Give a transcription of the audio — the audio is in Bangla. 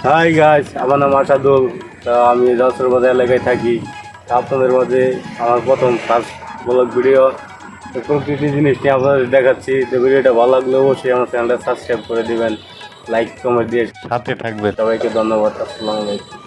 হাই গাইস, আমার নাম আসাদুল। আমি যশোর বাজার এলাকায় থাকি। আপনাদের মাঝে আমার প্রথম ফার্স্ট ব্লগ ভিডিও। প্রতিটি জিনিস নিয়ে আপনাদের দেখাচ্ছি। তো ভিডিওটা ভালো লাগলে অবশ্যই আমার চ্যানেলটা সাবস্ক্রাইব করে দিবেন, লাইক কমেন্ট দিয়ে সাথে থাকবে। সবাইকে ধন্যবাদ। আসসালামু আলাইকুম।